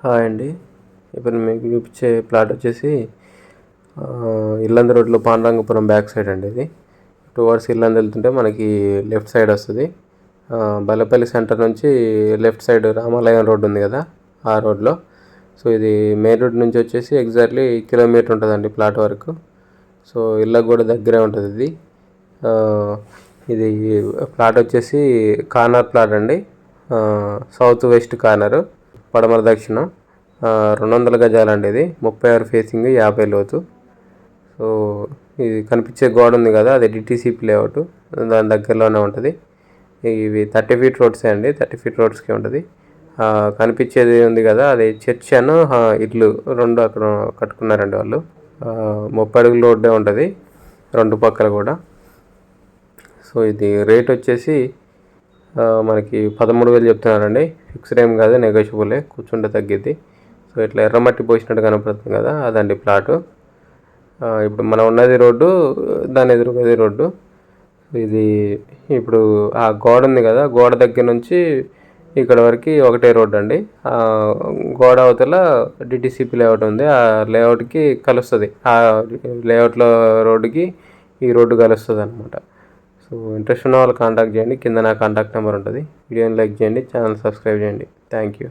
Hi అండి. ఇప్పుడు మీకు చూపించే ప్లాట్ వచ్చేసి ఇల్లందు రోడ్లో పాండురంగపురం బ్యాక్ సైడ్ అండి. ఇది టువర్డ్స్ ఇల్లందు వెళ్తుంటే మనకి లెఫ్ట్ సైడ్ వస్తుంది. బల్లపల్లి సెంటర్ నుంచి లెఫ్ట్ సైడ్ రామాలయం రోడ్ ఉంది కదా, ఆ రోడ్లో. సో ఇది మెయిన్ రోడ్ నుంచి వచ్చేసి ఎగ్జాక్ట్లీ కిలోమీటర్ ఉంటుందండి ప్లాట్ వరకు. సో ఇళ్ళకు కూడా దగ్గరే ఉంటుంది ఇది. ఇది ప్లాట్ వచ్చేసి కార్నర్ ప్లాట్ అండి. సౌత్ వెస్ట్ కార్నరు, పడమర దక్షిణం. 200 గజాలండి. ఇది 36 ఫేసింగ్, 50 లోతు. సో ఇది కనిపించే గోడ ఉంది కదా, అది డిటీసీపీ లేఅవుట్, దాని దగ్గరలోనే ఉంటుంది. ఇవి 30 ఫీట్ రోడ్సే అండి, 30 ఫీట్ రోడ్స్కి ఉంటుంది. కనిపించేది ఉంది కదా, అది చర్చ్ అను ఇల్లు రెండు అక్కడ కట్టుకున్నారండి వాళ్ళు. 30 అడుగుల రోడ్డే ఉంటుంది రెండు పక్కల కూడా. సో ఇది రేట్ వచ్చేసి మనకి 13,000 చెప్తున్నారండి. ఫిక్స్డ్ ఏం కాదు, నెగోషియబులే, కూర్చుంటే తగ్గిద్ది. సో ఇట్లా ఎర్రమట్టి పోసినట్టు కనపడుతుంది కదా, అదండి ప్లాటు. ఇప్పుడు మనం ఉన్నది రోడ్డు, దాని ఎదురుగది రోడ్డు. ఇది ఇప్పుడు ఆ గోడ ఉంది కదా, గోడ దగ్గర నుంచి ఇక్కడ వరకు ఒకటే రోడ్డు అండి. గోడ అవతల డిటీసీపీ లేఅవుట్ ఉంది, ఆ లేఅవుట్కి కలుస్తుంది. ఆ లేఅవుట్లో రోడ్డుకి ఈ రోడ్డు కలుస్తుంది అనమాట. సో ఇంట్రెస్ట్ ఉన్న వాళ్ళు కాంటాక్ట్ చేయండి, కింద నా కాంటాక్ట్ నెంబర్ ఉంటుంది. వీడియోని లైక్ చేయండి, ఛానల్ సబ్స్క్రైబ్ చేయండి. Thank you.